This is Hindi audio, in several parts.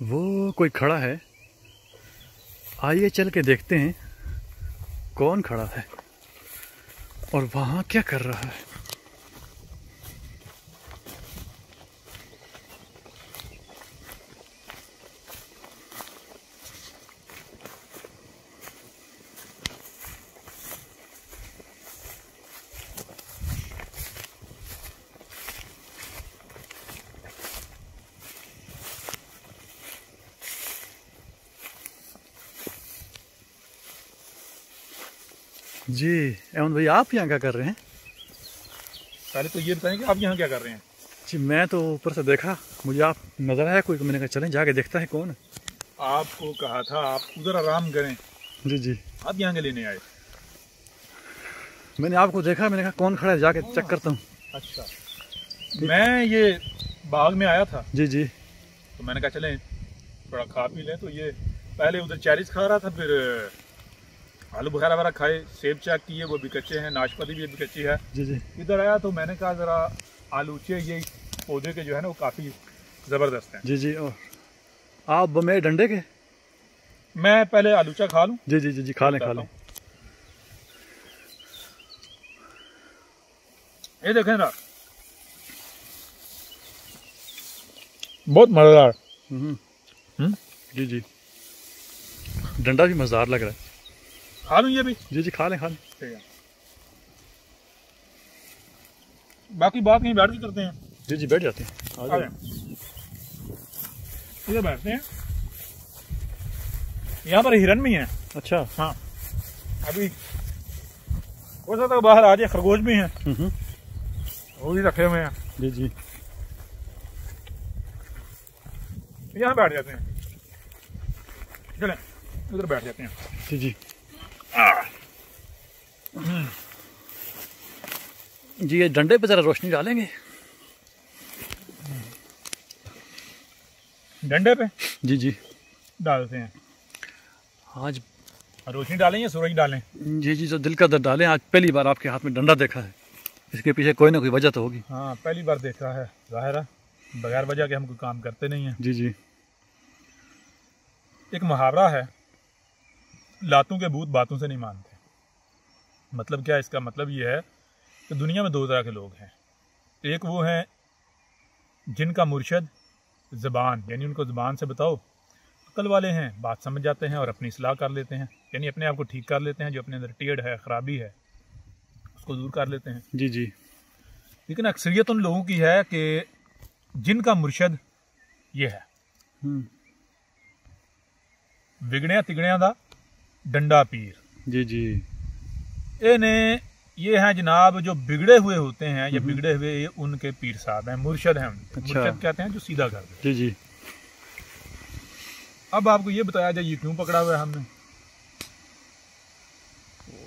वो कोई खड़ा है, आइए चल के देखते हैं कौन खड़ा है और वहाँ क्या कर रहा है। जी अहमद भाई, आप यहाँ क्या कर रहे हैं? पहले तो ये बताएं कि आप यहाँ क्या कर रहे हैं? जी मैं तो ऊपर से देखा, मुझे आप नजर आया कोई, तो मैंने कहा चलें जाके देखता है कौन है। आपको कहा था आप उधर आराम करें। जी जी, आप यहाँ के लेने आए? मैंने आपको देखा, मैंने कहा कौन खड़ा है, जाके चेक करता हूँ। अच्छा, मैं ये बाग में आया था। जी जी, तो मैंने कहा चलें थोड़ा खा पी लें। तो ये पहले उधर चेरीज खा रहा था, फिर आलू बुखारा वगैरह खाए, सेब चेक किए, वो भी कच्चे हैं, नाशपाती भी कच्ची है। जी जी, इधर आया तो मैंने कहा ज़रा आलूचे ये पौधे के जो है ना वो काफ़ी ज़बरदस्त हैं। जी जी। और आप मेरे डंडे के? मैं पहले आलूचा खा लूँ। जी जी जी जी, खा लें खा लें। ये देखें ना, बहुत मज़ेदार। जी जी, डंडा भी मज़ेदार लग रहा है। खा लूँ ये भी? जी जी, खा लें खा लें। ठीक है, बाकी बात कहीं बैठ के करते हैं। जी जी, बैठ जाते हैं। आ जाए, इधर बैठते हैं। यहाँ पर हिरन भी हैं। अच्छा, हाँ, अभी हो सकता है बाहर आ जाए। खरगोश भी हैं, वो भी रखे हुए हैं। जी जी, यहाँ बैठ जाते हैं। चलें उधर बैठ जाते हैं। जी जी जी, ये डंडे पे जरा रोशनी डालेंगे। डंडे पे जी जी, डालते हैं। आज रोशनी डालें या सूरज डालें? जी जी, जो दिल का दर्द डालें। आज पहली बार आपके हाथ में डंडा देखा है, इसके पीछे कोई ना कोई वजह तो होगी। हाँ, पहली बार देख रहा है, जाहिर है। बगैर वजह के हम कोई काम करते नहीं हैं। जी जी, एक मुहावरा है, लातों के भूत बातों से नहीं मानते। मतलब क्या? इसका मतलब ये है कि दुनिया में दो तरह के लोग हैं। एक वो हैं जिनका मुर्शद ज़बान, यानी उनको ज़बान से बताओ। अक्ल वाले हैं, बात समझ जाते हैं और अपनी इस्लाह कर लेते हैं, यानी अपने आप को ठीक कर लेते हैं। जो अपने अंदर टेढ़ है, ख़राबी है, उसको दूर कर लेते हैं। जी जी, लेकिन अक्सरियत उन लोगों की है कि जिनका मुर्शद ये है, विगड़िया तिगड़िया दा डंडा पीर। जी जी, ये हैं जनाब जो बिगड़े हुए होते हैं, या बिगड़े हुए ये उनके पीर साहब हैं, मुर्शद हैं उनके। अच्छा। मुर्शद कहते हैं जो सीधा कर दे। जी जी, अब आपको ये बताया जाए ये क्यों पकड़ा हुआ है हमने।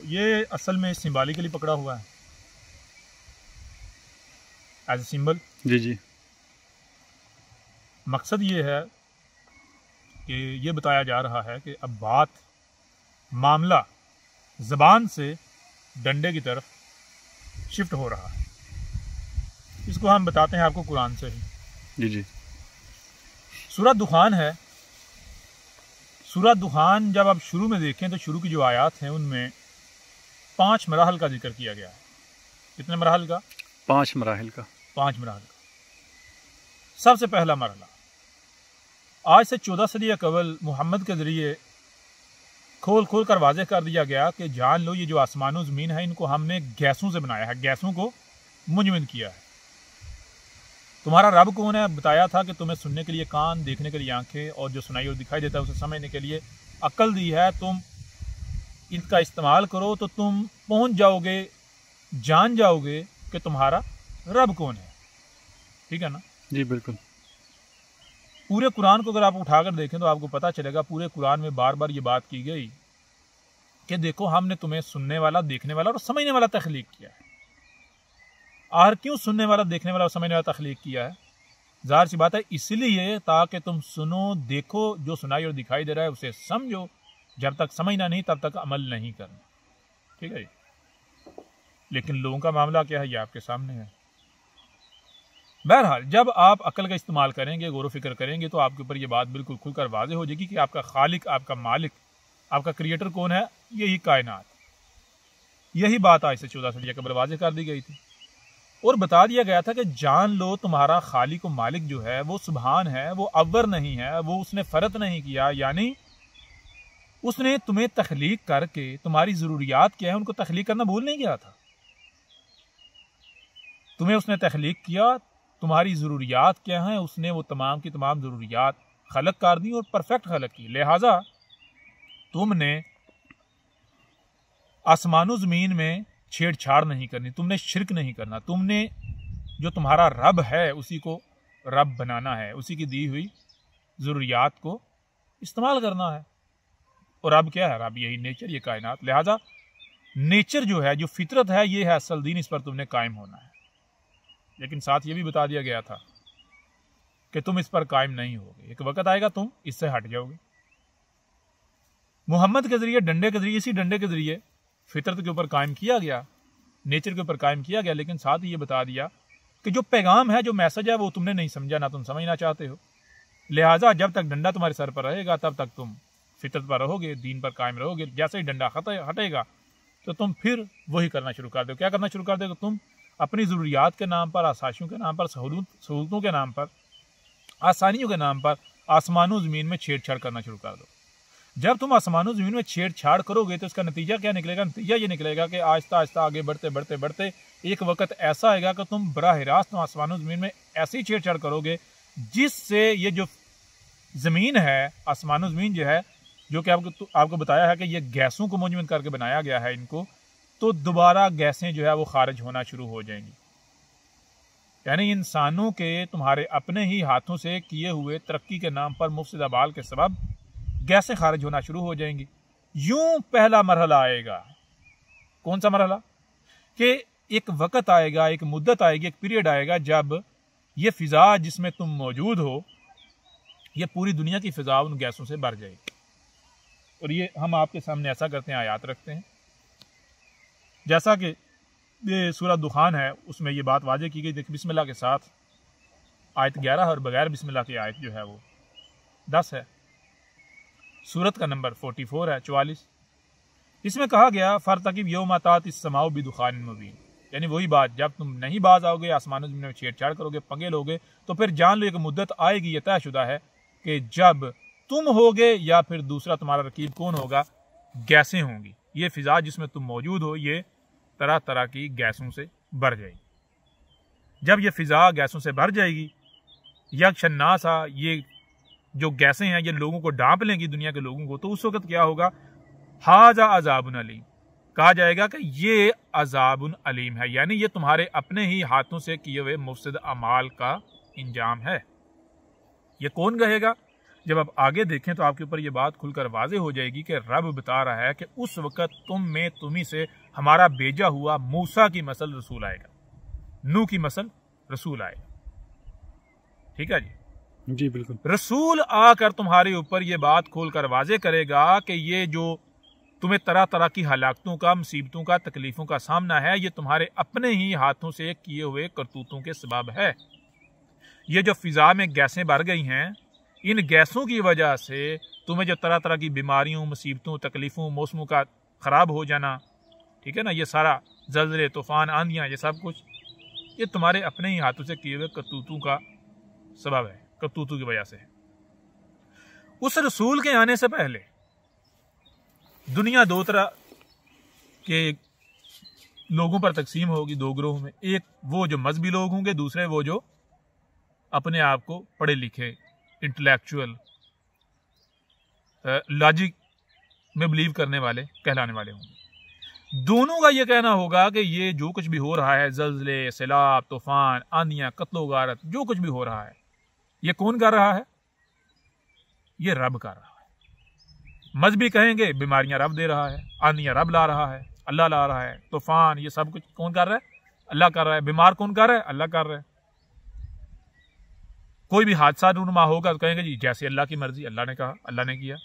ये असल में सिंबॉलिकली पकड़ा हुआ है, एज ए सिंबल। जी जी, मकसद ये है कि ये बताया जा रहा है कि अब बात, मामला ज़बान से डंडे की तरफ शिफ्ट हो रहा है। इसको हम बताते हैं आपको कुरान से ही। जी जी, सूरह दुखान है। सूरह दुखान जब आप शुरू में देखें तो शुरू की जो आयात हैं उनमें 5 मराहल का जिक्र किया गया है। कितने मराहल का? 5 मराहिल का। 5 मराहल का। सबसे पहला मरहला आज से 14 सदी कबल मोहम्मद के ज़रिए खोल खोल कर वाज़ेह कर दिया गया कि जान लो ये जो आसमान और ज़मीन है इनको हमने गैसों से बनाया है, गैसों को मुंजमद किया है। तुम्हारा रब कौन है? बताया था कि तुम्हें सुनने के लिए कान, देखने के लिए आंखें, और जो सुनाई और दिखाई देता है उसे समझने के लिए अक्ल दी है। तुम इनका इस्तेमाल करो तो तुम पहुंच जाओगे, जान जाओगे कि तुम्हारा रब कौन है। ठीक है ना? जी बिल्कुल। पूरे कुरान को अगर आप उठाकर देखें तो आपको पता चलेगा, पूरे कुरान में बार बार ये बात की गई कि देखो हमने तुम्हें सुनने वाला, देखने वाला और समझने वाला तख्लीक किया है। आखिर क्यों सुनने वाला, देखने वाला और समझने वाला तख्लीक किया है? जाहिर सी बात है इसलिए ताकि तुम सुनो, देखो, जो सुनाई और दिखाई दे रहा है उसे समझो। जब तक समझना नहीं तब तक अमल नहीं करना। ठीक है? लेकिन लोगों का मामला क्या है ये आपके सामने है। बहरहाल जब आप अकल का इस्तेमाल करेंगे, गौर व फिक्र करेंगे, तो आपके ऊपर ये बात बिल्कुल खुलकर वाज़ेह हो जाएगी कि आपका खालिक, आपका मालिक, आपका क्रिएटर कौन है। यही कायनात। यही बात आज से 14 सदी कबल वाज़ेह कर दी गई थी और बता दिया गया था कि जान लो तुम्हारा खालिक व मालिक जो है वो सुभान है, वो अव्वर नहीं है, वो उसने फर्क नहीं किया, यानी उसने तुम्हें तख्लीक करके तुम्हारी ज़रूरियात क्या है उनको तख्लीक करना भूल नहीं गया था। तुम्हें उसने तख्लीक किया, तुम्हारी ज़रूरियात क्या हैं उसने वो तमाम की तमाम ज़रूरियात खलक कर दी और परफेक्ट खलक की। लिहाजा तुमने आसमानो ज़मीन में छेड़छाड़ नहीं करनी, तुमने शिरक नहीं करना, तुमने जो तुम्हारा रब है उसी को रब बनाना है, उसी की दी हुई ज़रूरियात को इस्तेमाल करना है। और रब क्या है? रब यही नेचर, ये कायनात। लिहाजा नेचर जो है, जो फितरत है, ये है असल दीन, इस पर तुमने कायम होना है। लेकिन साथ ये भी बता दिया गया था कि तुम इस पर कायम नहीं होगे, एक वक्त आएगा तुम इससे हट जाओगे। मोहम्मद के जरिए, डंडे के जरिए, इसी डंडे के जरिए फितरत के ऊपर कायम किया गया, नेचर के ऊपर कायम किया गया। लेकिन साथ ही ये बता दिया कि जो पैगाम है, जो मैसेज है, वो तुमने नहीं समझा, ना तुम समझना चाहते हो। लिहाजा जब तक डंडा तुम्हारे सर पर रहेगा तब तक तुम फितरत पर रहोगे, दीन पर कायम रहोगे। जैसे ही डंडा हटेगा तो तुम फिर वही करना शुरू कर दो। क्या करना शुरू कर दो? तुम अपनी ज़रूरियात के नाम पर, आसाइशों के नाम पर, सहूलतों के नाम पर, आसानियों के नाम पर आसमानों ज़मीन में छेड़छाड़ करना शुरू कर दो। जब तुम आसमानों ज़मीन में छेड़छाड़ करोगे तो इसका नतीजा क्या निकलेगा? नतीजा ये निकलेगा कि आहिस्ता आहिस्ता आगे बढ़ते बढ़ते बढ़ते एक वक्त ऐसा आएगा कि तुम बराह रास्त आसमानों ज़मीन में ऐसी छेड़छाड़ करोगे जिससे ये जो ज़मीन है, आसमानों ज़मीन जो है, जो कि आपको बताया है कि ये गैसों को मुंजमद करके बनाया गया है इनको, तो दोबारा गैसें जो है वो खारिज होना शुरू हो जाएंगी। यानी इंसानों के, तुम्हारे अपने ही हाथों से किए हुए तरक्की के नाम पर मुफ्त अमाल के सबब गैसें खारिज होना शुरू हो जाएंगी। यूं पहला मरहला आएगा। कौन सा मरहला? कि एक वक्त आएगा, एक मुद्दत आएगी, एक पीरियड आएगा जब ये फिजा जिसमें तुम मौजूद हो, ये पूरी दुनिया की फिजा उन गैसों से भर जाएगी। और ये हम आपके सामने ऐसा करते हैं, आयात रखते हैं, जैसा कि ये सूरह दुखान है उसमें ये बात वाज़ेह की गई। देखिए बिस्मिल्लाह के साथ आयत 11 और बगैर बिस्मिल्लाह की आयत जो है वो 10 है। सूरत का नंबर 44 है, 44। इसमें कहा गया फरतकिब यौम अतात इस्समाउ बिदुखानिन मुबीन, यानी वही बात, जब तुम नहीं बाज आओगे, आसमानों में छेड़छाड़ करोगे, पंगे लोगे, तो फिर जान लो एक मुद्दत आएगी, ये तयशुदा है कि जब तुम होगे या फिर दूसरा तुम्हारा रकीब कौन होगा, गैसें होंगी। ये फिजा जिसमें तुम मौजूद हो ये तरह तरह की गैसों से भर जाएगी। जब ये फिजा गैसों से भर जाएगी, यक्षन्नासा, ये जो गैसें हैं ये लोगों को ढांप लेंगी, दुनिया के लोगों को, तो उस वक्त क्या होगा? हाजा अजाबुन अलीम, कहा जाएगा कि ये अजाबुन अलीम है, यानी ये तुम्हारे अपने ही हाथों से किए हुए मुफ्सिद अमाल का इंजाम है। ये कौन कहेगा? जब आप आगे देखें तो आपके ऊपर ये बात खुलकर वाज़ेह हो जाएगी कि रब बता रहा है कि उस वक्त तुम्ही से हमारा भेजा हुआ मूसा की मसल रसूल आएगा, नूह की मसल रसूल आएगा। ठीक है जी बिल्कुल। रसूल आकर तुम्हारे ऊपर ये बात खोलकर वाज़ेह करेगा कि ये जो तुम्हें तरह तरह की हलाकतों का, मुसीबतों का, तकलीफों का सामना है, ये तुम्हारे अपने ही हाथों से किए हुए करतूतों के सबब है। ये जो फिजा में गैसें भर गई हैं, इन गैसों की वजह से तुम्हें जो तरह तरह की बीमारियों, मुसीबतों, तकलीफों, मौसमों का ख़राब हो जाना, ठीक है ना, ये सारा ज़लज़ले, तूफ़ान, आंधियाँ, ये सब कुछ ये तुम्हारे अपने ही हाथों से किए हुए करतूतों का सबब है, करतूतों की वजह से। उस रसूल के आने से पहले दुनिया दो तरह के लोगों पर तकसीम होगी, दो ग्रोह में। एक वो जो मजहबी लोग होंगे, दूसरे वो जो अपने आप को पढ़े लिखे, इंटेलेक्चुअल, लॉजिक में बिलीव करने वाले कहलाने वाले होंगे। दोनों का ये कहना होगा कि ये जो कुछ भी हो रहा है, जल्जले, सैलाब, तूफान, आंधियां, कत्लो गारत, जो कुछ भी हो रहा है, ये कौन कर रहा है? ये रब कर रहा है। मजहबी कहेंगे बीमारियां रब दे रहा है, आंधियां रब ला रहा है, अल्लाह ला रहा है, तूफान, ये सब कुछ कौन कर रहा है? अल्लाह कर रहा है। बीमार कौन कर रहा है? अल्लाह कर रहा है। कोई भी हादसा रूनुमा होगा तो कहेंगे जी जैसे अल्लाह की मर्जी, अल्लाह ने कहा, अल्लाह ने किया।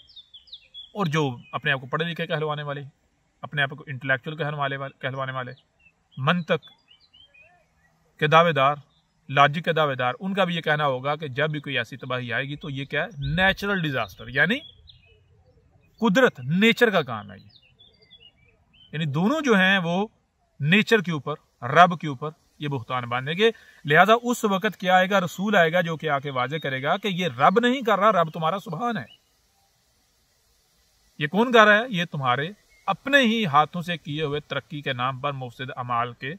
और जो अपने आप को पढ़े लिखे कहलवाने वाले, अपने आप को इंटेलेक्चुअल कहलवाने वाले, मंतक के दावेदार, लॉजिक के दावेदार, उनका भी ये कहना होगा कि जब भी कोई ऐसी तबाही आएगी तो ये क्या है, नेचुरल डिजास्टर, यानी कुदरत, नेचर का काम है ये। यानी दोनों जो हैं वो नेचर के ऊपर, रब के ऊपर ये बुहतान बांधेंगे। लिहाजा उस वक्त क्या आएगा, रसूल आएगा जो कि आके वाजे करेगा कि ये रब नहीं कर रहा, रब तुम्हारा सुभान है। ये कौन कर रहा है? ये तुम्हारे अपने ही हाथों से किए हुए तरक्की के नाम पर मुफसिद अमाल के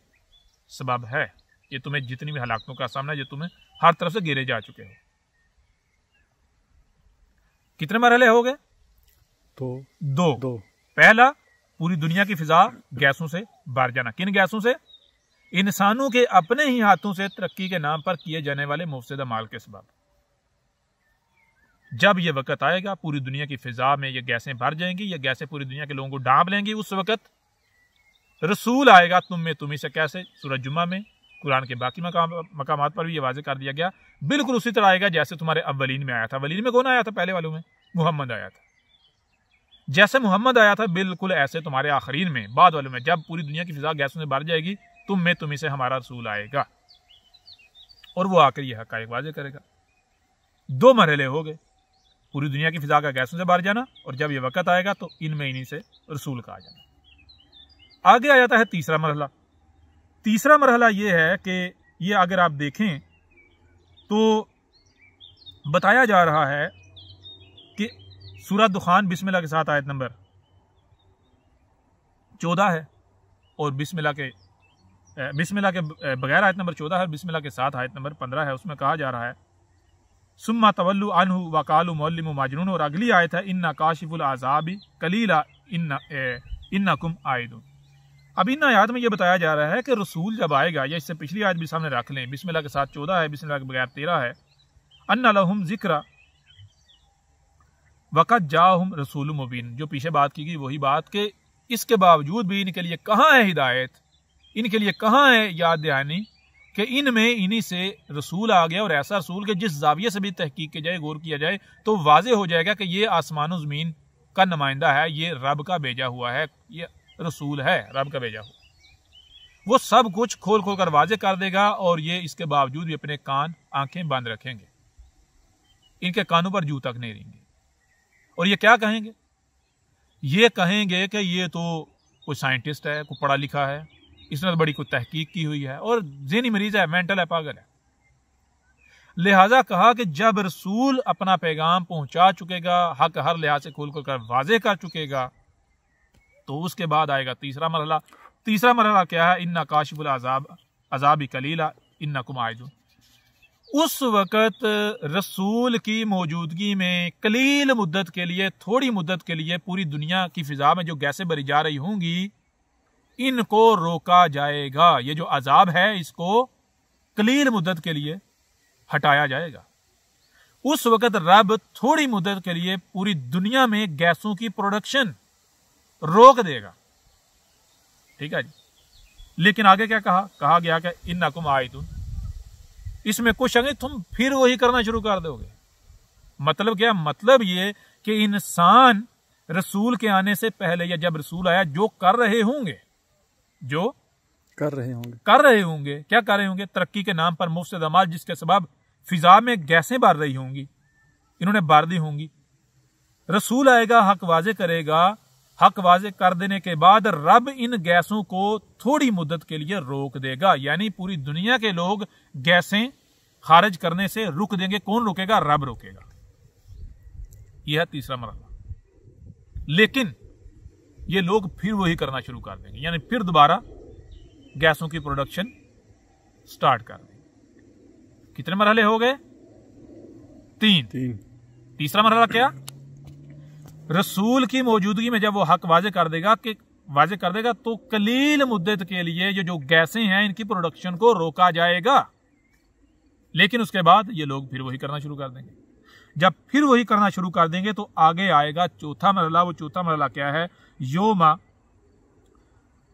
सबब है। ये तुम्हें जितनी भी हलाकतों का सामना, ये तुम्हें हर तरफ से गिरे जा चुके हो। कितने मरहले हो गए? दो। पहला, पूरी दुनिया की फिजा गैसों से भर जाना। किन गैसों से? इंसानों के अपने ही हाथों से तरक्की के नाम पर किए जाने वाले मुफसिद अमाल के सबब। जब यह वक्त आएगा पूरी दुनिया की फिजा में ये गैसें भर जाएंगी, ये गैसें पूरी दुनिया के लोगों को ढांप लेंगी। उस वक्त रसूल आएगा तुम्ही से। कैसे? सूरज जुमा में, कुरान के बाकी मकामात पर भी यह वाज़ेह कर दिया गया। बिल्कुल उसी तरह आएगा जैसे तुम्हारे अव्वलीन में आया था। अव्वलीन में कौन आया था? पहले वालों में मुहम्मद आया था। जैसे मुहम्मद आया था बिल्कुल ऐसे तुम्हारे आखिरीन में, बाद वालों में, जब पूरी दुनिया की फिजा गैसों से भर जाएगी, तुम्ही से हमारा रसूल आएगा और वो आकर यह हक़ाइक़ वाज़ेह करेगा। दो मरहले हो गए, पूरी दुनिया की फिजा का गैसों से भर जाना, और जब यह वक्त आएगा तो इन्हीं से रसूल का आ जाना। आगे आ जाता है तीसरा मरहला। तीसरा मरहला यह है कि ये अगर आप देखें तो बताया जा रहा है कि सूरह दुखान बिस्मिल्लाह के साथ आयत नंबर 14 है, और बिस्मिल्लाह के बगैर आयत नंबर 14 है, बिस्मिल्लाह के साथ आयत नंबर 15 है। उसमें कहा जा रहा है सुम्मा तवल्लु अन्हु वकालु मुअल्लिमु माजनून, और अगली आयत है इन्ना काशिफुल आज़ाबी कलीला इन्नकुम आइदुन। अब इन आयत में यह बताया जा रहा है कि रसूल जब आएगा, या इससे पिछली आयत भी सामने रख लें, बिस्मिल्लाह के साथ 14 है, बिस्मिल्लाह के बगैर 13 है। अन्ना लहुम ज़िक्रा वक़द जाअहुम रसूलुम मुबीन। जो पीछे बात की गई वही बात कि इसके बावजूद भी इनके लिए कहाँ है हिदायत, इनके लिए कहाँ है याद दहानी कि इनमें इन्हीं से रसूल आ गया, और ऐसा रसूल के जिस जाविये से भी तहकीक की जाए, गौर किया जाए, तो वाज़ेह हो जाएगा कि ये आसमान और ज़मीन का नुमाइंदा है, ये रब का भेजा हुआ है, ये रसूल है, रब का भेजा हुआ। वो सब कुछ खोल खोल कर वाज़ेह कर देगा, और ये इसके बावजूद भी अपने कान आंखें बंद रखेंगे, इनके कानों पर जू तक नहीं रहेंगे। और ये क्या कहेंगे? ये कहेंगे कि ये तो कोई साइंटिस्ट है, कोई पढ़ा लिखा है, इसने तो बड़ी कोई तहकीक की हुई है, और ज़हनी मरीज है, मेंटल है, पागल है। लिहाजा कहा कि जब रसूल अपना पैगाम पहुंचा चुकेगा, हक हर लिहाज से खोल कर वाज़ेह कर चुकेगा, तो उसके बाद आएगा तीसरा मरहला। तीसरा मरहला क्या है? इन्ना काशिफुल अज़ाबी कलीला इन्नकुम आइदुन। उस वक्त रसूल की मौजूदगी में कलील मुद्दत के लिए, थोड़ी मुद्दत के लिए, पूरी दुनिया की फिजा में जो गैसें भरी जा रही होंगी, इनको रोका जाएगा। ये जो अजाब है इसको कलील मुद्दत के लिए हटाया जाएगा। उस वक्त रब थोड़ी मुद्दत के लिए पूरी दुनिया में गैसों की प्रोडक्शन रोक देगा। ठीक है जी। लेकिन आगे क्या कहा गया कि इन्नकुम आइदुन, इसमें कुछ अगर तुम फिर वही करना शुरू कर दोगे। मतलब क्या? मतलब ये कि इंसान रसूल के आने से पहले, या जब रसूल आया, जो कर रहे होंगे क्या कर रहे होंगे? तरक्की के नाम पर मुफ्त अमाल, जिसके सबब फिजा में गैसें भर रही होंगी, इन्होंने भर दी होंगी। रसूल आएगा, हक वाज़ेह करेगा, हक वाज़ेह कर देने के बाद रब इन गैसों को थोड़ी मुद्दत के लिए रोक देगा, यानी पूरी दुनिया के लोग गैसें खारिज करने से रुक देंगे। कौन रोकेगा? रब रोकेगा। यह है तीसरा मरहला। लेकिन ये लोग फिर वही करना शुरू कर देंगे, यानी फिर दोबारा गैसों की प्रोडक्शन स्टार्ट कर देंगे। कितने मरहले हो गए? तीन। तीसरा मरहला क्या? रसूल की मौजूदगी में जब वो हक वाज़ेह कर देगा तो कलील मुद्दत के लिए जो गैसें हैं इनकी प्रोडक्शन को रोका जाएगा। लेकिन उसके बाद ये लोग फिर वही करना शुरू कर देंगे। जब फिर वही करना शुरू कर देंगे तो आगे आएगा चौथा मरहला। वो चौथा मरहला क्या है? योमा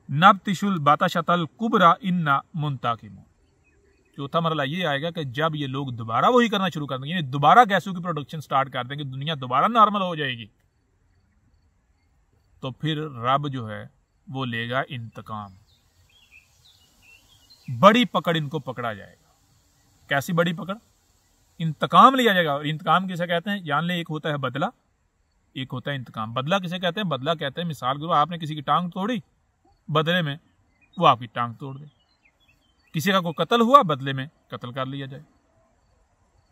नबतिशुल बाताशतल कुबरा इन्ना मुंताकिमून। चौथा मरहला ये आएगा कि जब ये लोग दोबारा वही करना शुरू कर देंगे, यानी दोबारा गैसों की प्रोडक्शन स्टार्ट कर देंगे, दुनिया दोबारा नॉर्मल हो जाएगी, तो फिर रब जो है वो लेगा इंतकाम। बड़ी पकड़ इनको पकड़ा जाएगा। कैसी बड़ी पकड़? इंतकाम लिया जाएगा। और इंतकाम किसे कहते हैं? जान ले, एक होता है बदला, एक होता है इंतकाम। बदला किसे कहते हैं? बदला कहते हैं, मिसाल करो आपने किसी की टांग तोड़ी, बदले में वो आपकी टांग तोड़ दे। किसी का कोई कत्ल हुआ, बदले में कत्ल कर लिया जाए।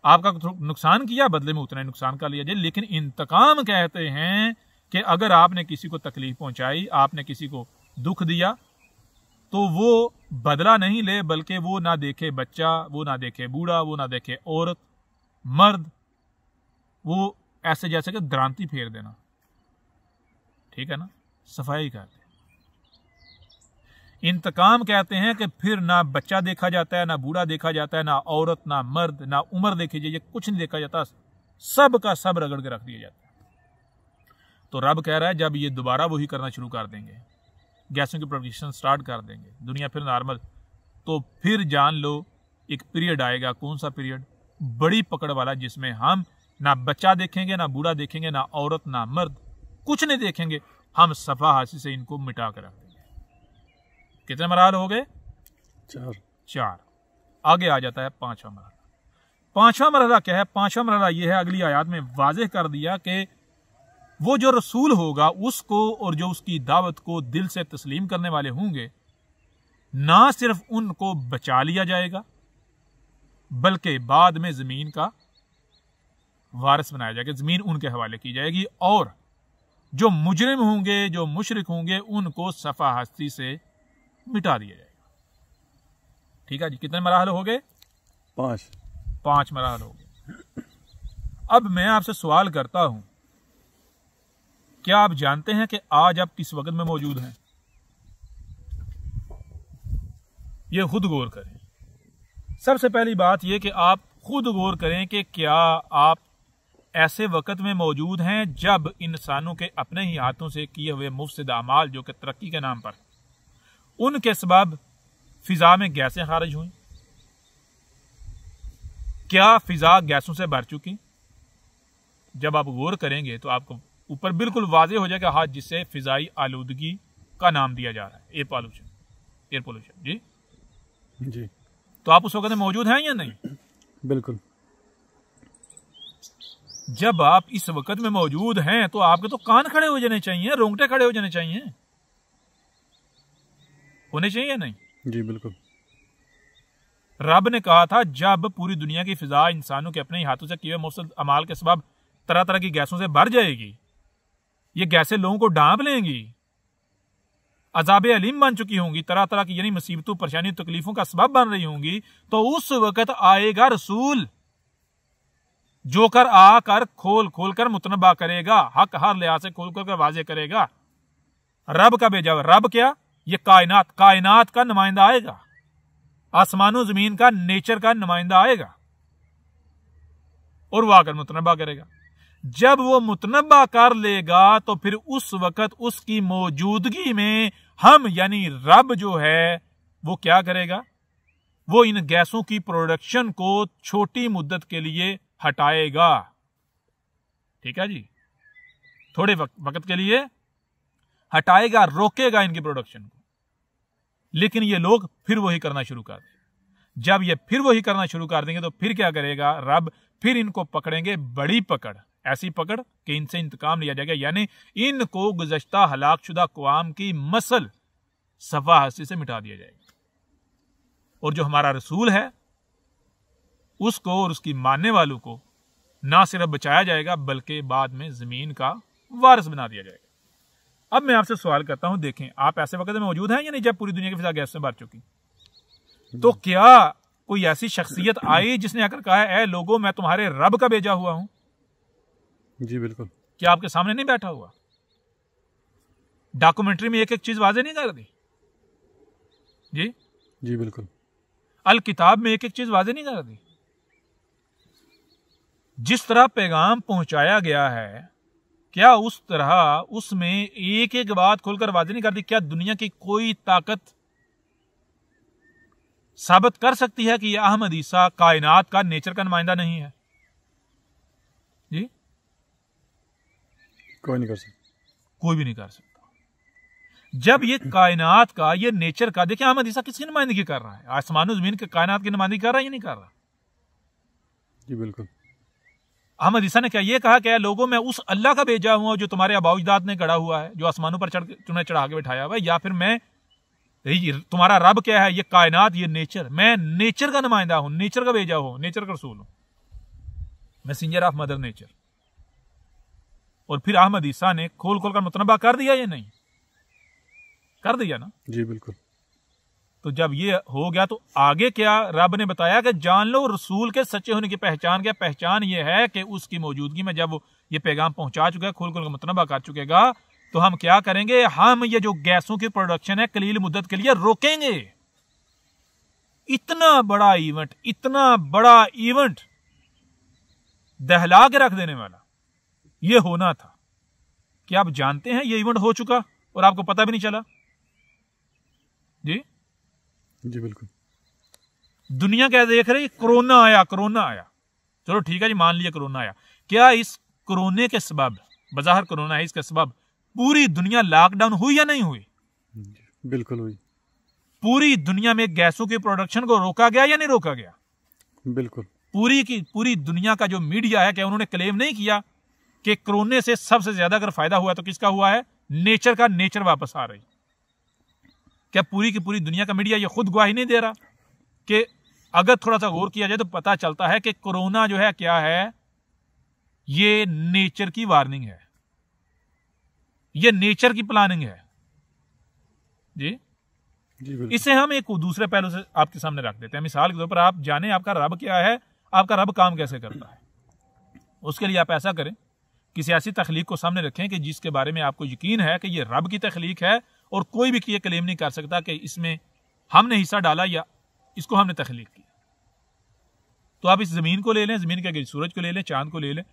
आपका नुकसान किया, बदले में उतना ही नुकसान कर लिया जाए। लेकिन इंतकाम कहते हैं कि अगर आपने किसी को तकलीफ पहुंचाई, आपने किसी को दुख दिया, तो वो बदला नहीं ले, बल्कि वो ना देखे बच्चा, वो ना देखे बूढ़ा, वो ना देखे औरत मर्द, वो ऐसे जैसे कि द्रांति फेर देना, ठीक है ना, सफाई करते। इंतकाम कहते हैं कि फिर ना बच्चा देखा जाता है, ना बूढ़ा देखा जाता है, ना औरत, ना मर्द, ना उम्र देखी जाए, कुछ नहीं देखा जाता, सब का सब रगड़ के रख दिया जाता है। तो रब कह रहा है जब ये दोबारा वही करना शुरू कर देंगे, गैसों की प्रोडक्शन स्टार्ट कर देंगे, दुनिया फिर नॉर्मल, तो फिर जान लो एक पीरियड आएगा। कौन सा पीरियड? बड़ी पकड़ वाला, जिसमें हम ना बच्चा देखेंगे, ना बूढ़ा देखेंगे, ना औरत, ना मर्द, कुछ नहीं देखेंगे। हम सफा हासिल से इनको मिटा कर रख देंगे। कितने मरहल हो गए? 4। आगे आ जाता है 5वां मरहला। 5वां मरहला क्या है? 5वां मरहला यह है, अगली आयत में वाज़ेह कर दिया कि वो जो रसूल होगा उसको और जो उसकी दावत को दिल से तस्लीम करने वाले होंगे, ना सिर्फ उनको बचा लिया जाएगा बल्कि बाद में जमीन का वारिस बनाया जाएगा, जमीन उनके हवाले की जाएगी। और जो मुजरिम होंगे, जो मुशरिक होंगे, उनको सफा हस्ती से मिटा दिया जाएगा। ठीक है जी। कितने मराहल हो गए? 5 मराहल हो गए। अब मैं आपसे सवाल करता हूं, क्या आप जानते हैं कि आज आप किस वक्त में मौजूद हैं? ये खुद गौर करें। सबसे पहली बात यह कि आप खुद गौर करें कि क्या आप ऐसे वक्त में मौजूद हैं जब इंसानों के अपने ही हाथों से किए हुए मुफसिद अमाल, जो कि तरक्की के नाम पर, उनके सबब फिजा में गैसें खारिज हुई। क्या फिजा गैसों से भर चुकी? जब आप गौर करेंगे तो आपको ऊपर बिल्कुल वाज़ेह हो जाएगा हाथ, जिससे फिजाई आलूदगी का नाम दिया जा रहा है, एयर पोल्यूशन। जी। तो आप उस वक्त में मौजूद हैं या नहीं? बिल्कुल। जब आप इस वक्त में मौजूद हैं तो आपके तो कान खड़े हो जाने चाहिए, रोंगटे खड़े हो जाने चाहिए, होने चाहिए या नहीं? जी बिल्कुल। रब ने कहा था जब पूरी दुनिया की फिजा इंसानों के अपने ही हाथों से किए हुए मुफसिद अमाल के सबब तरह तरह की गैसों से भर जाएगी, ये गैसें लोगों को ढांप लेंगी, अजाब अलीम बन चुकी होंगी, तरह तरह की यानी मुसीबतों, परेशानी, तकलीफों का सबब बन रही होंगी, तो उस वक्त आएगा रसूल जो कर आकर खोल खोल कर मुतनबा करेगा, हक हर लिहाज से खोल खोल कर वाजे करेगा। रब का भेजा, रब क्या? ये कायनात का नुमाइंदा आएगा, आसमानों जमीन का, नेचर का नुमाइंदा आएगा और वो आकर मुतनबा करेगा। जब वो मुतनबा कर लेगा तो फिर उस वक्त उसकी मौजूदगी में हम यानी रब जो है वो क्या करेगा? वो इन गैसों की प्रोडक्शन को छोटी मुद्दत के लिए हटाएगा। ठीक है जी, थोड़े वक्त के लिए हटाएगा, रोकेगा इनकी प्रोडक्शन को। लेकिन ये लोग फिर वही करना शुरू कर देंगे। जब ये फिर वही करना शुरू कर देंगे तो फिर क्या करेगा रब? फिर इनको पकड़ेंगे, बड़ी पकड़, ऐसी पकड़ कि इनसे इंतकाम लिया जाएगा, यानी इनको गुज़श्ता हलाकशुदा क़ौम की मसल सफा हस्ती से मिटा दिया जाएगा। और जो हमारा रसूल है उसको और उसकी मानने वालों को ना सिर्फ बचाया जाएगा बल्कि बाद में जमीन का वारिस बना दिया जाएगा। अब मैं आपसे सवाल करता हूं, देखें आप ऐसे वक्त में मौजूद हैं या नहीं जब पूरी दुनिया की फिजा गैस से भर चुकी? तो क्या कोई ऐसी शख्सियत आई जिसने आकर कहा है ए लोगों मैं तुम्हारे रब का भेजा हुआ हूं? जी बिल्कुल। क्या आपके सामने नहीं बैठा हुआ? डॉक्यूमेंट्री में एक एक चीज वाजे नहीं कर दी? जी बिल्कुल। अल किताब में एक एक चीज वाजे नहीं कर दी? जिस तरह पैगाम पहुंचाया गया है, क्या उस तरह उसमें एक एक बात खोलकर वाजे नहीं कर दी? क्या दुनिया की कोई ताकत साबित कर सकती है कि यह अहमद ईसा कायनात का, नेचर का नुमाइंदा नहीं है? जी कोई नहीं कर सकता, कोई भी नहीं कर सकता। जब ये कायनात का, ये नेचर का, देखिए अहमद ईसा किसकी नुमाइंदगी कर रहा है? आसमानों जमीन के कायनात की नुमाइंदगी कर रहा है या नहीं कर रहा? जी बिल्कुल। अहमद ईसा ने क्या ये कहा कि लोगों में उस अल्लाह का भेजा हुआ जो तुम्हारे आबाउजदाद ने गढ़ा हुआ है, जो आसमानों पर तुम्हें चढ़ा के बैठाया हुआ है, या फिर मैं तुम्हारा रब क्या है, ये कायनात, ये नेचर, मैं नेचर का नुमाइंदा हूं, नेचर का भेजा हूं, नेचर का रसूल हूं, मैसेंजर ऑफ मदर नेचर। और फिर अहमद ईसा ने खोल खोल कर मुतनबा कर दिया या नहीं? कर दिया ना। जी बिल्कुल। तो जब ये हो गया तो आगे क्या रब ने बताया कि जान लो रसूल के सच्चे होने की पहचान क्या? पहचान ये है कि उसकी मौजूदगी में जब वो ये पैगाम पहुंचा चुका है, खोल खोल कर मुतनबा कर चुकेगा, तो हम क्या करेंगे? हम ये जो गैसों की प्रोडक्शन है कलील मुद्दत के लिए रोकेंगे। इतना बड़ा इवेंट, इतना बड़ा इवेंट दहला के रख देने वाला ये होना था। क्या आप जानते हैं ये इवेंट हो चुका और आपको पता भी नहीं चला? जी जी बिल्कुल। दुनिया क्या देख रही? कोरोना आया, कोरोना आया, चलो ठीक है जी, मान लिया कोरोना आया। क्या इस कोरोना के सबब, बज़ाहिर कोरोना है, इसके सबब पूरी दुनिया लॉकडाउन हुई या नहीं हुई? बिल्कुल हुई। पूरी दुनिया में गैसों की प्रोडक्शन को रोका गया या नहीं रोका गया? बिल्कुल। पूरी की पूरी दुनिया का जो मीडिया है, क्या उन्होंने क्लेम नहीं किया कि कोरोना से सबसे ज्यादा अगर फायदा हुआ तो किसका हुआ है? नेचर का। नेचर वापस आ रही। क्या पूरी की पूरी दुनिया का मीडिया ये खुद गवाही नहीं दे रहा कि अगर थोड़ा सा गौर किया जाए तो पता चलता है कि कोरोना जो है क्या है? ये नेचर की वार्निंग है, ये नेचर की प्लानिंग है। जी इसे हम एक दूसरे पहलू से आपके सामने रख देते हैं। मिसाल के तौर पर आप जाने आपका रब क्या है, आपका रब काम कैसे करता है। उसके लिए आप ऐसा करें, किसी ऐसी तखलीक को सामने रखें कि जिसके बारे में आपको यकीन है कि ये रब की तखलीक है और कोई भी ये क्लेम नहीं कर सकता कि इसमें हमने हिस्सा डाला या इसको हमने तखलीक किया। तो आप इस जमीन को ले लें, जमीन के आगे सूरज को ले लें, चांद को ले लें।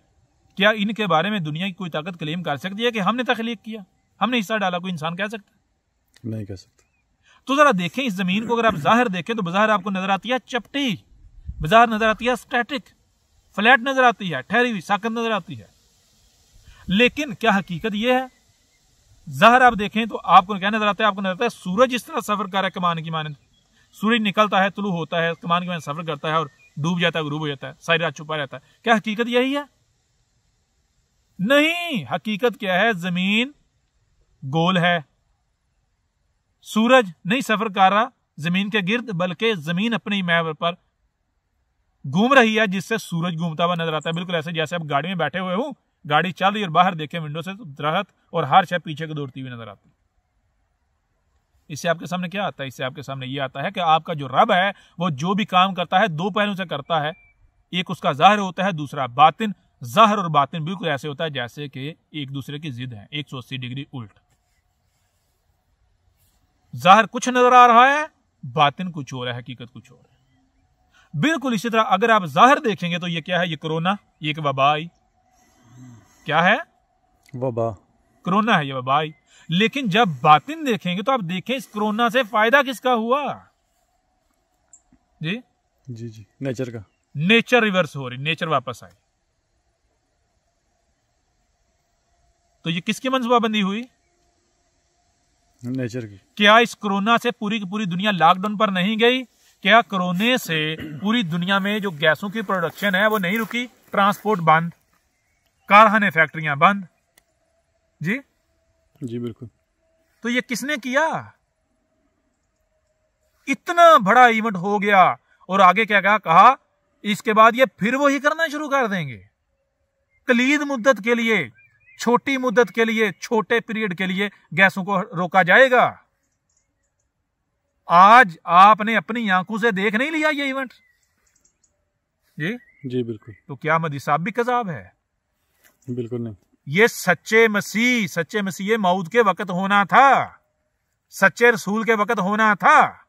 क्या इनके बारे में दुनिया की कोई ताकत क्लेम कर सकती है कि हमने तखलीक किया, हमने हिस्सा डाला? कोई इंसान कह सकता? नहीं कह सकता। तो जरा देखें इस जमीन को, अगर आप जाहिर देखें तो बाहर आपको नजर आती है चपटी, बाजार नजर आती है स्टैटिक, फ्लैट नजर आती है, ठहरी हुई साकत नजर आती है। लेकिन क्या हकीकत यह है? जाहिर आप देखें तो आपको क्या नजर आता है? आपको नजर आता है सूरज इस तरह सफर कर रहा है कमान की मानंद। सूरज निकलता है, तुलू होता है, कमान की मानंद सफर करता है और डूब जाता है, गुरूब हो जाता है, सारी रात छुपा रहता है। क्या हकीकत यही है? नहीं। हकीकत क्या है? जमीन गोल है, सूरज नहीं सफर कर रहा जमीन के गिर्द, बल्कि जमीन अपनी मैदान पर घूम रही है, जिससे सूरज घूमता हुआ नजर आता है। बिल्कुल ऐसे जैसे आप गाड़ी में बैठे हुए हो, गाड़ी चल रही है और बाहर देखें विंडो से तो दरख्त और हर शय पीछे को दौड़ती हुई नजर आती है। इससे आपके सामने क्या आता है? इससे आपके सामने यह आता है कि आपका जो रब है वो जो भी काम करता है दो पहलू से करता है। एक उसका जाहिर होता है, दूसरा बातिन। जाहिर और बातिन बिल्कुल ऐसे होता है जैसे कि एक दूसरे की जिद है, 180 डिग्री उल्ट। जाहिर कुछ नजर आ रहा है, बातिन कुछ और है, हकीकत कुछ और है। बिल्कुल इसी तरह अगर आप जाहिर देखेंगे तो ये क्या है? ये कोरोना, ये एक वबा आई। क्या है? वबा। कोरोना है, ये वबा आई। लेकिन जब बातिन देखेंगे तो आप देखें इस कोरोना से फायदा किसका हुआ? जी जी जी, नेचर का। नेचर रिवर्स हो रही, नेचर वापस आई। तो ये किसकी मंसूबाबंदी हुई? नेचर की। क्या इस कोरोना से पूरी की पूरी दुनिया लॉकडाउन पर नहीं गई? क्या कोरोना से पूरी दुनिया में जो गैसों की प्रोडक्शन है वो नहीं रुकी? ट्रांसपोर्ट बंद, कारखाने फैक्ट्रियां बंद। जी जी बिल्कुल। तो ये किसने किया? इतना बड़ा इवेंट हो गया और आगे क्या कहा? इसके बाद ये फिर वही करना शुरू कर देंगे। कलीद मुद्दत के लिए, छोटी मुद्दत के लिए, छोटे पीरियड के लिए गैसों को रोका जाएगा। आज आपने अपनी आंखों से देख नहीं लिया ये इवेंट? जी जी बिल्कुल। तो क्या अहमद ईसा भी कज़ाब है? बिल्कुल नहीं। ये सच्चे मसीह मौद के वक्त होना था, सच्चे रसूल के वक्त होना था।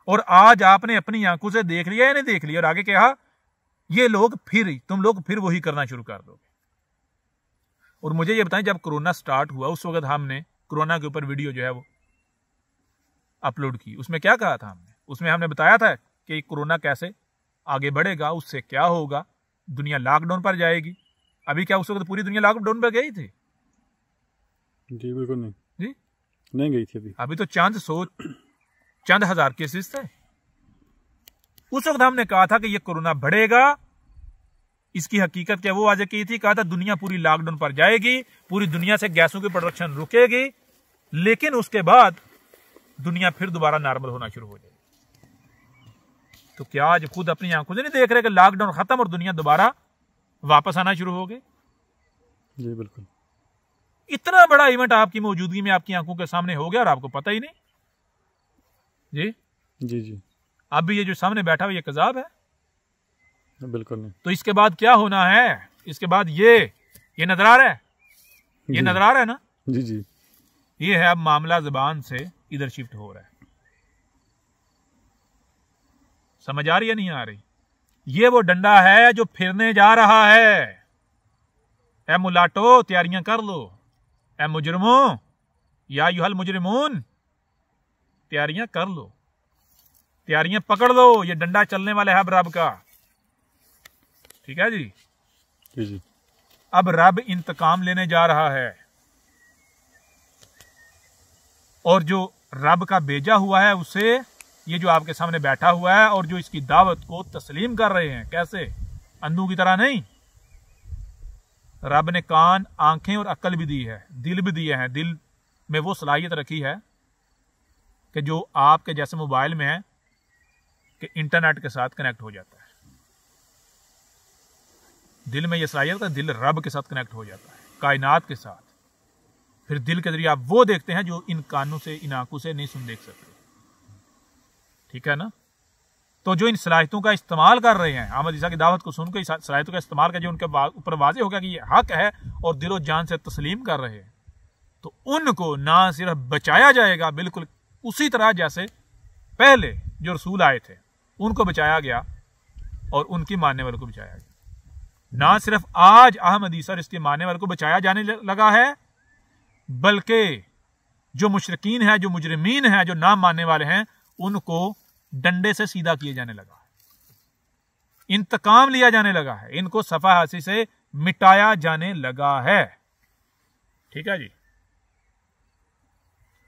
और आज आपने अपनी आंखों से देख लिया या नहीं देख लिया? और आगे कहा तुम लोग फिर वही करना शुरू कर दोगे। और मुझे ये बताएं, जब कोरोना स्टार्ट हुआ उस वक्त हमने कोरोना के ऊपर वीडियो जो है वो अपलोड की। उसमें क्या कहा था हमने? उसमें हमने बताया था कि कोरोना कैसे आगे बढ़ेगा, उससे क्या होगा, दुनिया लॉकडाउन पर जाएगी। अभी क्या उस वक्त पूरी दुनिया लॉकडाउन पर गई थी? जी बिल्कुल नहीं। जी नहीं गई थी। अभी तो चंद हजार केसेस थे। उस वक्त हमने कहा था कि यह कोरोना बढ़ेगा। इसकी हकीकत क्या वो वाज़ेह की थी, कहा था दुनिया पूरी लॉकडाउन पर जाएगी, पूरी दुनिया से गैसों की प्रोडक्शन रुकेगी, लेकिन उसके बाद दुनिया फिर दोबारा नॉर्मल होना शुरू हो जाएगी। तो क्या आज खुद अपनी आंखों से नहीं देख रहे कि लॉकडाउन खत्म और दुनिया दोबारा वापस आना शुरू हो गई? जी बिल्कुल। इतना बड़ा इवेंट आपकी मौजूदगी में आपकी आंखों के सामने हो गया और आपको पता ही नहीं। जी जी जी। अभी ये जो सामने बैठा हुआ ये कज़ाब है? बिल्कुल नहीं। तो इसके बाद क्या होना है? इसके बाद ये नजर आ रहा है, ये नजर आ रहा है ना? जी जी। ये है अब मामला ज़बान से इधर शिफ्ट हो रहा है। समझ आ रही है नहीं आ रही? ये वो डंडा है जो फिरने जा रहा है। ए मुलाटो तैयारियां कर लो, ए मुजरिमो या युहल मुजरिमून तैयारियां कर लो, तैयारियां पकड़ लो, ये डंडा चलने वाला है अब रब का। ठीक है जी? जी जी। अब रब इंतकाम लेने जा रहा है और जो रब का भेजा हुआ है उसे ये जो आपके सामने बैठा हुआ है और जो इसकी दावत को तस्लीम कर रहे हैं, कैसे? अंधों की तरह नहीं। रब ने कान, आंखें और अक्ल भी दी है, दिल भी दिए हैं। दिल में वो सलाहियत रखी है कि जो आपके जैसे मोबाइल में है कि इंटरनेट के साथ कनेक्ट हो जाता है। दिल में ये सलाहियत है, दिल रब के साथ कनेक्ट हो जाता है, कायनात के साथ। फिर दिल के जरिए आप वो देखते हैं जो इन कानों से, इन आंखों से नहीं देख सकते। ठीक है ना? तो जो इन सलाहियतों का इस्तेमाल कर रहे हैं, अहमद ईसा की दावत को सुनकर इस सलाहियतों का इस्तेमाल कर जो उनके ऊपर वाज़ेह हो गया कि ये हक है और दिलो जान से तस्लीम कर रहे हैं, तो उनको ना सिर्फ बचाया जाएगा बिल्कुल उसी तरह जैसे पहले जो रसूल आए थे उनको बचाया गया और उनकी मानने वालों को बचाया गया। ना सिर्फ आज अहमद ईसा और इसके मानने वालों को बचाया जाने लगा है, बल्कि जो मुशरिकीन है, जो मुजरिमीन है, जो ना मानने वाले हैं, उनको डंडे से सीधा किए जाने लगा है, इंतकाम लिया जाने लगा है, इनको सफा हसी से मिटाया जाने लगा है। ठीक है जी?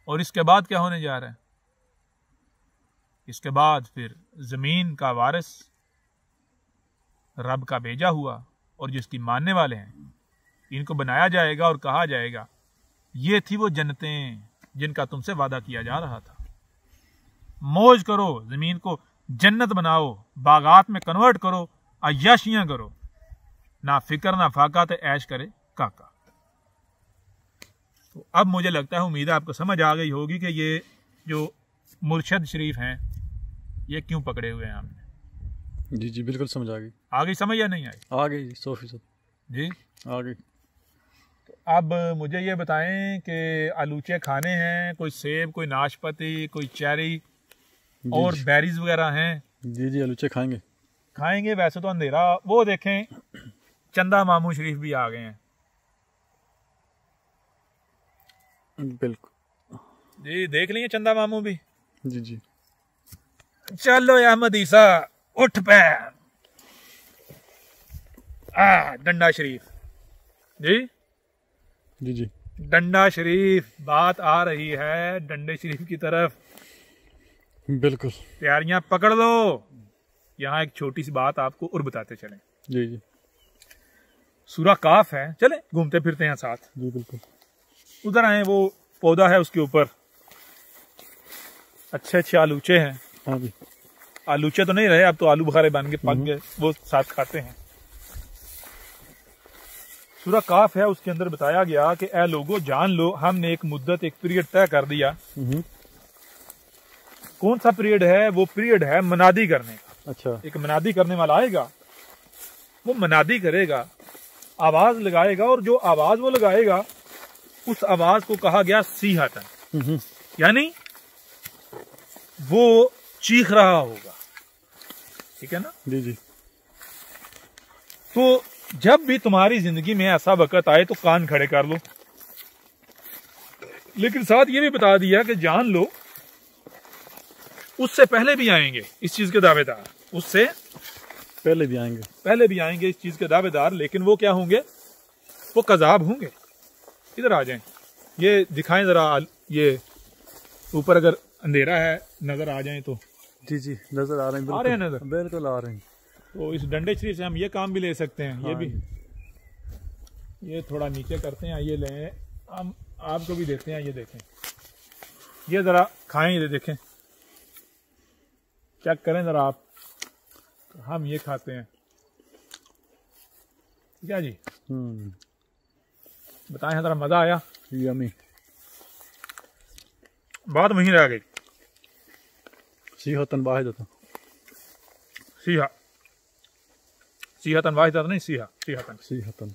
और इसके बाद क्या होने जा रहा है? इसके बाद फिर जमीन का वारिस रब का भेजा हुआ और जिसकी मानने वाले हैं, इनको बनाया जाएगा और कहा जाएगा ये थी वो जन्नतें जिनका तुमसे वादा किया जा रहा था। मौज करो, जमीन को जन्नत बनाओ, बागात में कन्वर्ट करो, अय्याशियां करो, ना फिक्र ना फाका ते ऐश करे काका। तो अब मुझे लगता है, उम्मीद है आपको समझ आ गई होगी कि ये जो मुर्शद शरीफ हैं ये क्यों पकड़े हुए हैं हमने। जी जी बिल्कुल समझ आ गई। आ गई समझ या नहीं आई? आ गई 100% जी आ गई। तो अब मुझे ये बताएं कि आलूचे खाने हैं, कोई सेब, कोई नाशपाती, कोई चेरी और बेरीज वगैरह हैं? जी जी आलूचे खाएंगे। वैसे तो अंधेरा, वो देखें चंदा मामू शरीफ भी आ गए हैं। बिल्कुल जी, देख लिए चंदा मामू भी। जी जी। चलो अहमद ईसा उठ पे। डंडा शरीफ जी जी जी। डंडा शरीफ, बात आ रही है डंडे शरीफ की तरफ। बिल्कुल। तैयारियां पकड़ लो। यहाँ एक छोटी सी बात आपको और बताते चलें। जी जी। सूरा काफ है, चले घूमते फिरते हैं साथ। जी बिल्कुल। उधर आए, वो पौधा है उसके ऊपर अच्छे अच्छे आलूचे हैं। हाँ जी। आलूचे तो नहीं रहे, अब तो आलू बुखारे बन के पक गए, वो साथ खाते हैं। सूरा काफ है, उसके अंदर बताया गया कि ए लोगों जान लो, हमने एक मुद्दत, एक पीरियड तय कर दिया। कौन सा पीरियड है? वो पीरियड है मनादी करने का। अच्छा। एक मनादी करने वाला आएगा, वो मनादी करेगा, आवाज लगाएगा, और जो आवाज वो लगाएगा उस आवाज को कहा गया सीहतन, यानी वो चीख रहा होगा। ठीक है ना? जी जी। तो जब भी तुम्हारी जिंदगी में ऐसा वक्त आए तो कान खड़े कर लो। लेकिन साथ ये भी बता दिया कि जान लो उससे पहले भी आएंगे इस चीज के दावेदार, उससे पहले भी आएंगे इस चीज के दावेदार। लेकिन वो क्या होंगे? वो कज़ाब होंगे। इधर आ जाएं, ये दिखाएं जरा, ये ऊपर अगर अंधेरा है नजर आ जाए तो। जी जी नजर आ रहे हैं, आ रहे हैं नजर, बिल्कुल आ रहे हैं। तो इस डंडे शरीफ से हम ये काम भी ले सकते हैं। हाँ, ये भी, ये थोड़ा नीचे करते हैं, ये लें, हम आपको भी देखते हैं। ये देखें, ये जरा खाएं, ये देखें, चेक करें जरा आप। तो हम ये खाते हैं, क्या जी? बताएं जरा, मजा आया? यमी। बात वहीं रह गई। सीहतन वाहिदतन, सीहतन वाहिदतन नहीं, सीहतन।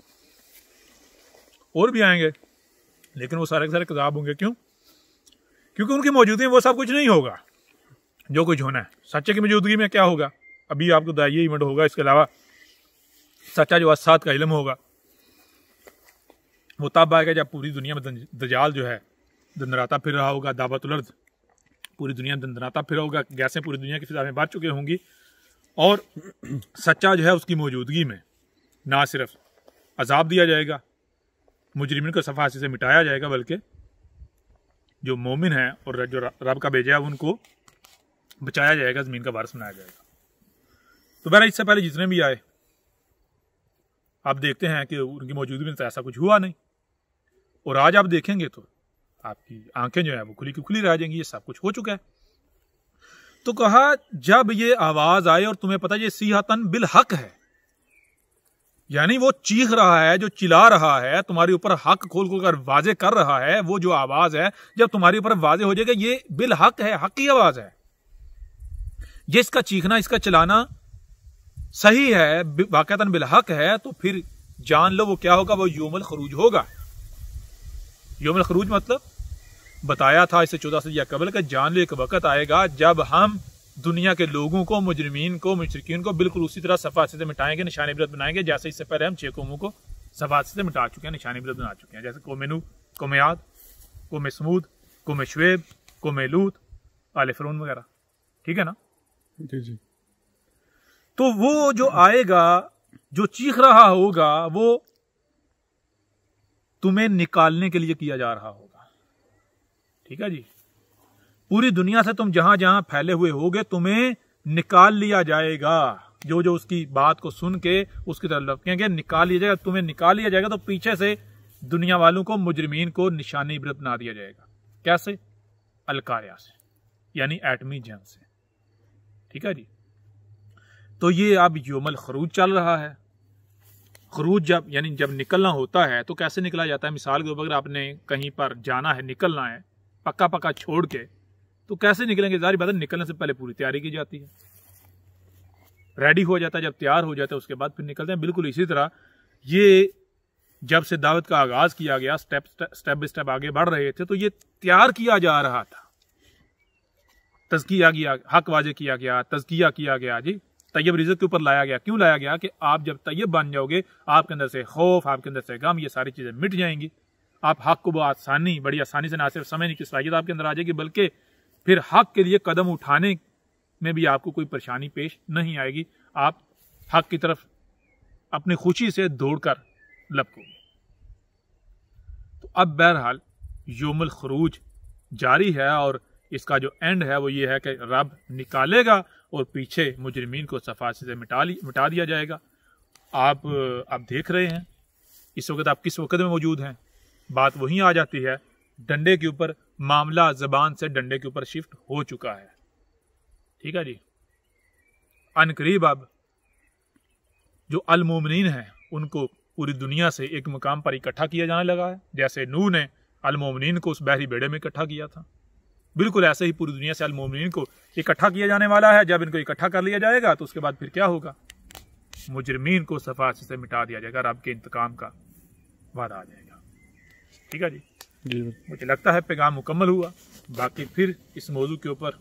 और भी आएंगे, लेकिन वो सारे के सारे कज़ाब होंगे। क्यों? क्योंकि उनकी मौजूदगी में वो सब कुछ नहीं होगा जो कुछ होना है। सच्चे की मौजूदगी में क्या होगा? अभी आपको ये इवेंट होगा, इसके अलावा सच्चा जो असाद का इल्म होगा वो तब आएगा जब पूरी दुनिया में दजाल जो है दंदराता फिर रहा होगा। दावतुल अर्द, पूरी दुनिया दंदराता फिर होगा, गैसें पूरी दुनिया की फिजा में बढ़ चुकी होंगी, और सच्चा जो है उसकी मौजूदगी में ना सिर्फ अजाब दिया जाएगा, मुजरिमीन को सफासी से मिटाया जाएगा, बल्कि जो मोमिन है और जो रब का भेजा है उनको बचाया जाएगा, ज़मीन का वारिस बनाया जाएगा। तो बहरहाल इससे पहले जितने भी आए, आप देखते हैं कि उनकी मौजूदगी में तो ऐसा कुछ हुआ नहीं, और आज आप देखेंगे तो आपकी आंखें जो है वो खुली की खुली रह जाएंगी। ये सब कुछ हो चुका है। तो कहा जब ये आवाज आए और तुम्हें पता ये सीहतन बिल हक है, यानी वो चीख रहा है, जो चिल्ला रहा है, तुम्हारे ऊपर हक खोल खोल कर वाजे कर रहा है, वो जो आवाज है जब तुम्हारे ऊपर वाजे हो जाएगा, ये बिल हक है, हक की आवाज है। ये इसका चीखना, इसका चलाना सही है, वाकईतन बिल हक है, तो फिर जान लो वो क्या होगा, वो यौमुल खरूज होगा। यौमुल खरूज मतलब बताया था इससे 14 सदी कबल का, जान लो एक वक्त आएगा जब हम दुनिया के लोगों को, मुजरिमीन को, मुशरिकीन को बिल्कुल उसी तरह सफासी से मिटाएंगे, निशान इबरत बनाएंगे, जैसे इससे पहले हम 6 कौमों को सफासी से मिटा चुके हैं, निशान इबरत बना चुके हैं, जैसे कौम नूह, कौम आद, कौम समूद, कौम शुएब, कौम लूत, आले फिरौन वगैरह। ठीक है ना? जी जी। तो वो जो आएगा, जो चीख रहा होगा, वो तुम्हें निकालने के लिए किया जा रहा होगा। ठीक है जी? पूरी दुनिया से तुम जहां जहां फैले हुए होगे, तुम्हें निकाल लिया जाएगा। जो जो उसकी बात को सुन के उसकी तरफ लपकेंगे, निकाल लिया जाएगा, तुम्हें निकाल लिया जाएगा। तो पीछे से दुनिया वालों को, मुजरिमीन को निशानी इबरत बना दिया जाएगा। कैसे? अलकारिया से, यानी एटमी जंग से। ठीक है जी? तो ये अब यौमुल खरूज चल रहा है। खरूज जब निकलना होता है तो कैसे निकला जाता है? मिसाल के ऊपर अगर आपने कहीं पर जाना है, निकलना है पक्का पक्का छोड़ के, तो कैसे निकलेंगे? जाहिर बात है निकलने से पहले पूरी तैयारी की जाती है, रेडी हो जाता है, जब तैयार हो जाता है उसके बाद फिर निकलते हैं। बिल्कुल इसी तरह ये जब से दावत का आगाज किया गया, स्टेप बाय स्टेप आगे बढ़ रहे थे, तो ये तैयार किया जा रहा था, तज़किया किया, हक वाजे किया गया, तज़किया किया गया जी, तैयब रिज़्क़ के ऊपर लाया गया। क्यों लाया गया? कि आप जब तैयब बन जाओगे, आपके अंदर से खौफ, आपके अंदर से गम, ये सारी चीजें मिट जाएंगी। आप हक को बड़ी आसानी से ना सिर्फ समझने की सलाहियत आपके अंदर आ जाएगी, बल्कि फिर हक के लिए कदम उठाने में भी आपको कोई परेशानी पेश नहीं आएगी। आप हक की तरफ अपनी खुशी से दौड़कर लपकोगे। तो अब बहरहाल यौमुल खरूज जारी है, और इसका जो एंड है वो ये है कि रब निकालेगा और पीछे मुजरिमीन को सफासी से मिटा दिया जाएगा। आप देख रहे हैं इस वक्त आप किस वक्त में मौजूद हैं। बात वहीं आ जाती है डंडे के ऊपर, मामला जबान से डंडे के ऊपर शिफ्ट हो चुका है। ठीक है जी? अनकरीब अब जो अल मोमिनीन है उनको पूरी दुनिया से एक मुकाम पर इकट्ठा किया जाने लगा है। जैसे नूह ने अल मोमिनीन को उस बहरी बेड़े में इकट्ठा किया था, बिल्कुल ऐसे ही पूरी दुनिया से अल मोमिनीन को इकट्ठा किया जाने वाला है। जब इनको इकट्ठा कर लिया जाएगा तो उसके बाद फिर क्या होगा? मुजरिमीन को सफासी से मिटा दिया जाएगा, रब के इंतकाम का वादा आ जाएगा। ठीक है जी? मुझे लगता है पैगाम मुकम्मल हुआ। बाकी फिर इस मौजू के ऊपर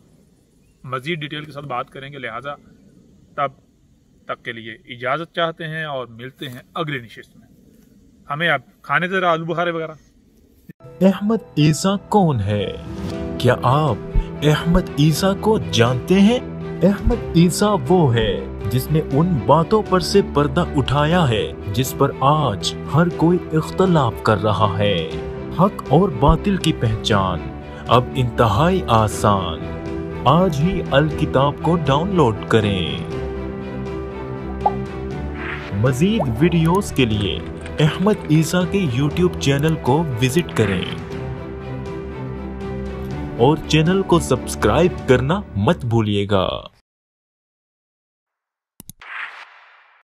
मजीद डिटेल के साथ बात करेंगे, लिहाजा तब तक के लिए इजाज़त चाहते हैं और मिलते हैं अगली नशिस्त में। हमें अब खाने जरा आलू बुखारे वगैरह। अहमद ईसा कौन है? क्या आप अहमद ईसा को जानते हैं? अहमद ईसा वो है जिसने उन बातों पर से पर्दा उठाया है जिस पर आज हर कोई इख्तलाफ कर रहा है। हक और बातिल की पहचान अब इंतहाई आसान। आज ही अल किताब को डाउनलोड करें। मजीद वीडियोस के लिए अहमद ईसा के YouTube चैनल को विजिट करें और चैनल को सब्सक्राइब करना मत भूलिएगा।